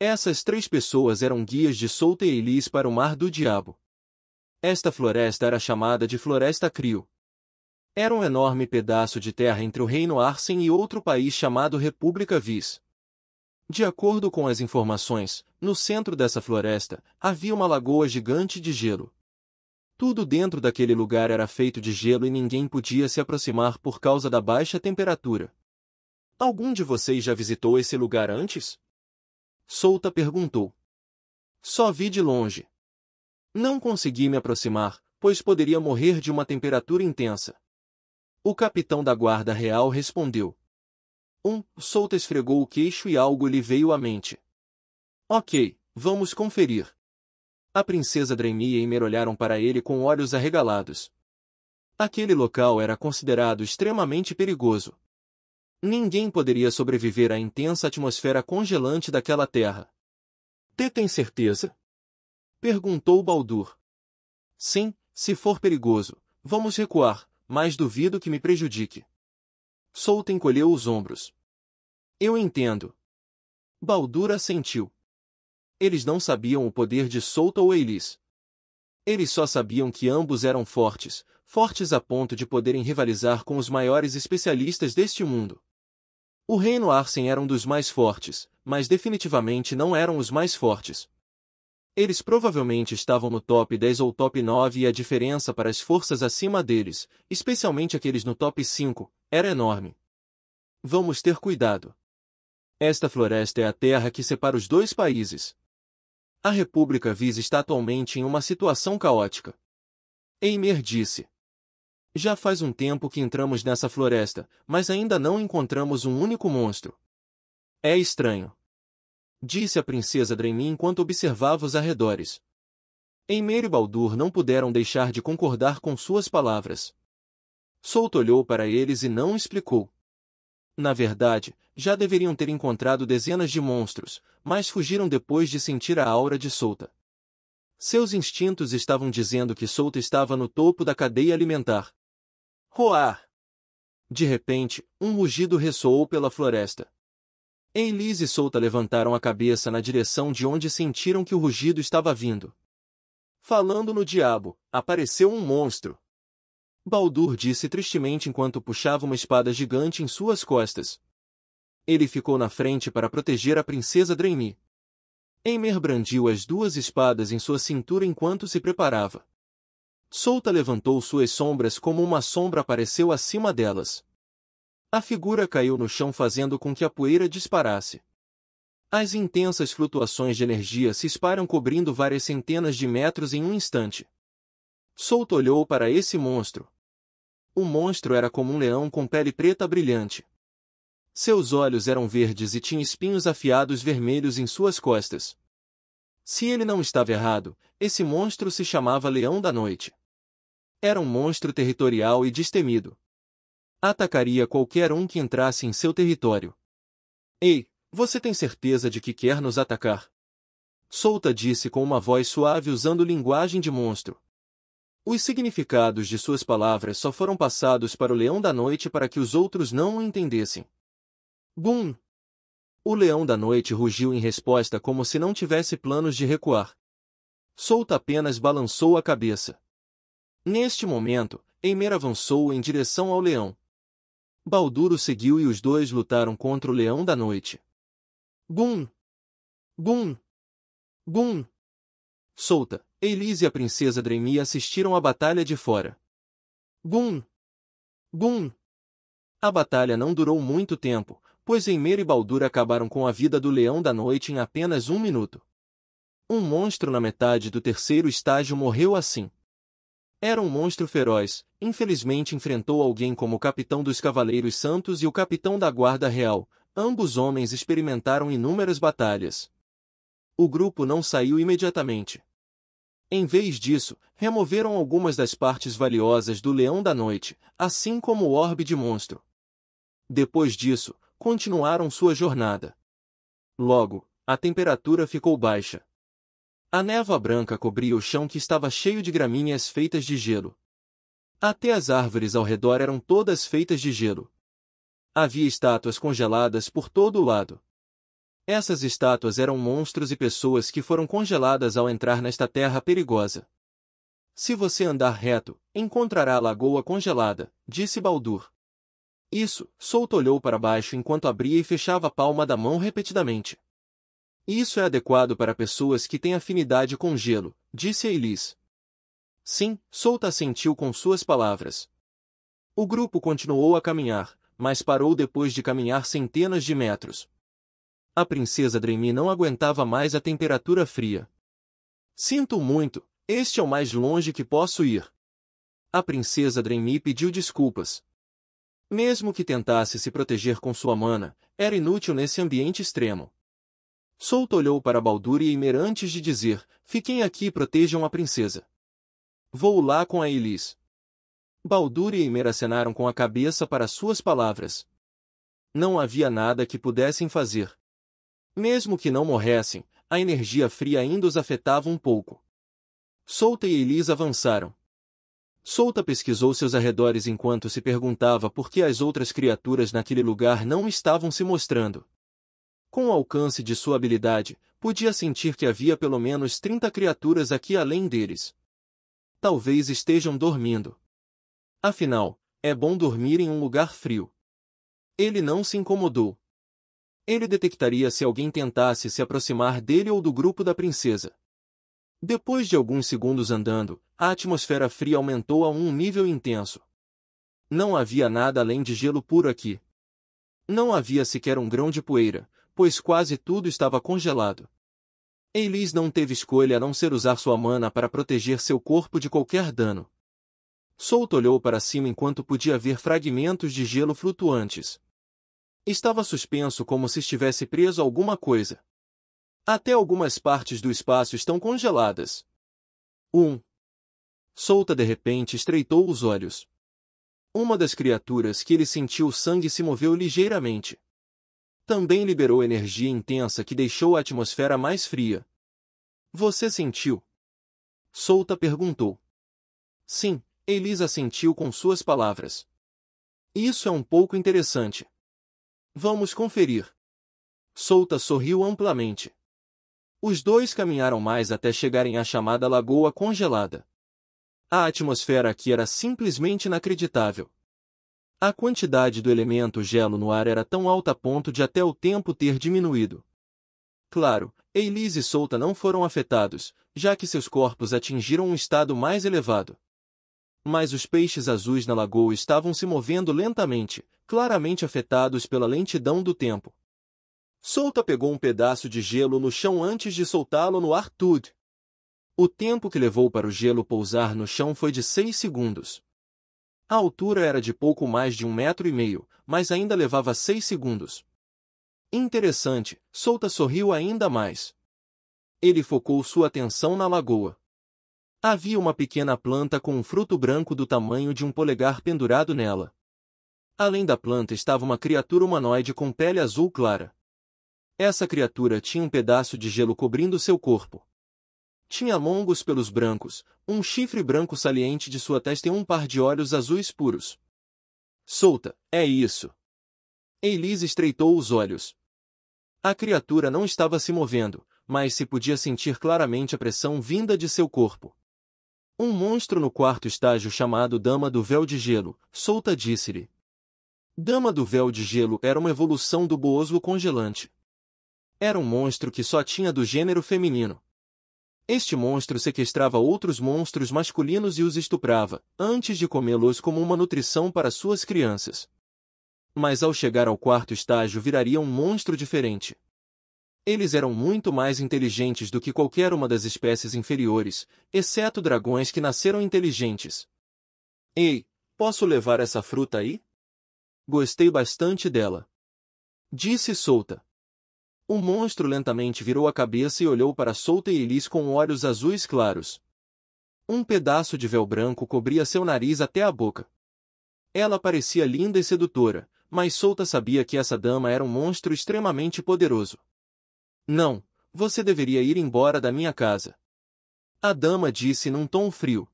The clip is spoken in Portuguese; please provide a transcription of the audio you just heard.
Essas 3 pessoas eram guias de Souta e Elis para o Mar do Diabo. Esta floresta era chamada de Floresta Crio. Era um enorme pedaço de terra entre o Reino Arsen e outro país chamado República Vis. De acordo com as informações, no centro dessa floresta, havia uma lagoa gigante de gelo. Tudo dentro daquele lugar era feito de gelo e ninguém podia se aproximar por causa da baixa temperatura. Algum de vocês já visitou esse lugar antes? Souta perguntou. Só vi de longe. Não consegui me aproximar, pois poderia morrer de uma temperatura intensa. O capitão da guarda real respondeu. Souta esfregou o queixo e algo lhe veio à mente. Ok, vamos conferir. A princesa Draimi e Eimer olharam para ele com olhos arregalados. Aquele local era considerado extremamente perigoso. Ninguém poderia sobreviver à intensa atmosfera congelante daquela terra. Tem certeza? Perguntou Baldur. Sim, se for perigoso, vamos recuar, mas duvido que me prejudique. Souta encolheu os ombros. Eu entendo. Baldur assentiu. Eles não sabiam o poder de Souta ou Elis. Eles só sabiam que ambos eram fortes, fortes a ponto de poderem rivalizar com os maiores especialistas deste mundo. O Reino Arsen era um dos mais fortes, mas definitivamente não eram os mais fortes. Eles provavelmente estavam no top 10 ou top 9 e a diferença para as forças acima deles, especialmente aqueles no top 5, era enorme. Vamos ter cuidado. Esta floresta é a terra que separa os 2 países. A República Vis está atualmente em uma situação caótica. Eimer disse. Já faz um tempo que entramos nessa floresta, mas ainda não encontramos um único monstro. É estranho. Disse a princesa Draimi enquanto observava os arredores. Eimer e Baldur não puderam deixar de concordar com suas palavras. Souta olhou para eles e não explicou. Na verdade, já deveriam ter encontrado dezenas de monstros, mas fugiram depois de sentir a aura de Souta. Seus instintos estavam dizendo que Souta estava no topo da cadeia alimentar. Roar! De repente, um rugido ressoou pela floresta. Elis e Souta levantaram a cabeça na direção de onde sentiram que o rugido estava vindo. Falando no diabo, apareceu um monstro. Baldur disse tristemente enquanto puxava uma espada gigante em suas costas. Ele ficou na frente para proteger a princesa Draimi. Eimer brandiu as 2 espadas em sua cintura enquanto se preparava. Souta levantou suas sombras como uma sombra apareceu acima delas. A figura caiu no chão fazendo com que a poeira disparasse. As intensas flutuações de energia se espalham cobrindo várias centenas de metros em um instante. Souta olhou para esse monstro. O monstro era como um leão com pele preta brilhante. Seus olhos eram verdes e tinha espinhos afiados vermelhos em suas costas. Se ele não estava errado, esse monstro se chamava Leão da Noite. Era um monstro territorial e destemido. Atacaria qualquer um que entrasse em seu território. Ei, você tem certeza de que quer nos atacar? Souta disse com uma voz suave usando linguagem de monstro. Os significados de suas palavras só foram passados para o Leão da Noite para que os outros não o entendessem. Bum! O Leão da Noite rugiu em resposta como se não tivesse planos de recuar. Souta apenas balançou a cabeça. Neste momento, Eimer avançou em direção ao leão. Baldur o seguiu e os 2 lutaram contra o Leão da Noite. Bum! Bum! Bum! Souta, Elis e a princesa Draimi assistiram à batalha de fora. Bum! Bum! A batalha não durou muito tempo, pois Eimer e Baldur acabaram com a vida do Leão da Noite em apenas 1 minuto. Um monstro na metade do 3º estágio morreu assim. Era um monstro feroz, infelizmente enfrentou alguém como o capitão dos Cavaleiros Santos e o capitão da Guarda Real, ambos homens experimentaram inúmeras batalhas. O grupo não saiu imediatamente. Em vez disso, removeram algumas das partes valiosas do Leão da Noite, assim como o orbe de monstro. Depois disso, continuaram sua jornada. Logo, a temperatura ficou baixa. A névoa branca cobria o chão que estava cheio de gramíneas feitas de gelo. Até as árvores ao redor eram todas feitas de gelo. Havia estátuas congeladas por todo o lado. Essas estátuas eram monstros e pessoas que foram congeladas ao entrar nesta terra perigosa. Se você andar reto, encontrará a lagoa congelada, disse Baldur. Isso, Souta olhou para baixo enquanto abria e fechava a palma da mão repetidamente. Isso é adequado para pessoas que têm afinidade com gelo, disse Eilis. Sim, Souta assentiu com suas palavras. O grupo continuou a caminhar, mas parou depois de caminhar centenas de metros. A princesa Dreimi não aguentava mais a temperatura fria. Sinto muito, este é o mais longe que posso ir. A princesa Dreimi pediu desculpas. Mesmo que tentasse se proteger com sua mana, era inútil nesse ambiente extremo. Souta olhou para Baldur e Ymer antes de dizer, fiquem aqui e protejam a princesa. Vou lá com a Eilis. Baldur e Ymer acenaram com a cabeça para suas palavras. Não havia nada que pudessem fazer. Mesmo que não morressem, a energia fria ainda os afetava um pouco. Souta e Eilis avançaram. Souta pesquisou seus arredores enquanto se perguntava por que as outras criaturas naquele lugar não estavam se mostrando. Com o alcance de sua habilidade, podia sentir que havia pelo menos 30 criaturas aqui além deles. Talvez estejam dormindo. Afinal, é bom dormir em um lugar frio. Ele não se incomodou. Ele detectaria se alguém tentasse se aproximar dele ou do grupo da princesa. Depois de alguns segundos andando, a atmosfera fria aumentou a um nível intenso. Não havia nada além de gelo puro aqui. Não havia sequer um grão de poeira, pois quase tudo estava congelado. Eilis não teve escolha a não ser usar sua mana para proteger seu corpo de qualquer dano. Souta olhou para cima enquanto podia ver fragmentos de gelo flutuantes. Estava suspenso como se estivesse preso a alguma coisa. Até algumas partes do espaço estão congeladas. Souta de repente estreitou os olhos. Uma das criaturas que ele sentiu o sangue se moveu ligeiramente. Também liberou energia intensa que deixou a atmosfera mais fria. Você sentiu? Souta perguntou. Sim, Eilis assentiu com suas palavras. Isso é um pouco interessante. Vamos conferir. Souta sorriu amplamente. Os dois caminharam mais até chegarem à chamada lagoa congelada. A atmosfera aqui era simplesmente inacreditável. A quantidade do elemento gelo no ar era tão alta a ponto de até o tempo ter diminuído. Claro, Eilis e Souta não foram afetados, já que seus corpos atingiram um estado mais elevado. Mas os peixes azuis na lagoa estavam se movendo lentamente, claramente afetados pela lentidão do tempo. Souta pegou um pedaço de gelo no chão antes de soltá-lo no ar tudo. O tempo que levou para o gelo pousar no chão foi de 6 segundos. A altura era de pouco mais de 1,5 metros, mas ainda levava 6 segundos. Interessante, Souta sorriu ainda mais. Ele focou sua atenção na lagoa. Havia uma pequena planta com um fruto branco do tamanho de um polegar pendurado nela. Além da planta estava uma criatura humanoide com pele azul clara. Essa criatura tinha um pedaço de gelo cobrindo seu corpo. Tinha longos pelos brancos, um chifre branco saliente de sua testa e um par de olhos azuis puros. Souta, é isso. Eilis estreitou os olhos. A criatura não estava se movendo, mas se podia sentir claramente a pressão vinda de seu corpo. Um monstro no quarto estágio chamado Dama do Véu de Gelo, Souta disse-lhe. Dama do Véu de Gelo era uma evolução do Booslo congelante. Era um monstro que só tinha do gênero feminino. Este monstro sequestrava outros monstros masculinos e os estuprava, antes de comê-los como uma nutrição para suas crianças. Mas ao chegar ao quarto estágio viraria um monstro diferente. Eles eram muito mais inteligentes do que qualquer uma das espécies inferiores, exceto dragões que nasceram inteligentes. Ei, posso levar essa fruta aí? Gostei bastante dela. Disse Souta. O monstro lentamente virou a cabeça e olhou para Souta e Eilis com olhos azuis claros. Um pedaço de véu branco cobria seu nariz até a boca. Ela parecia linda e sedutora, mas Souta sabia que essa dama era um monstro extremamente poderoso. Não, você deveria ir embora da minha casa. A dama disse num tom frio.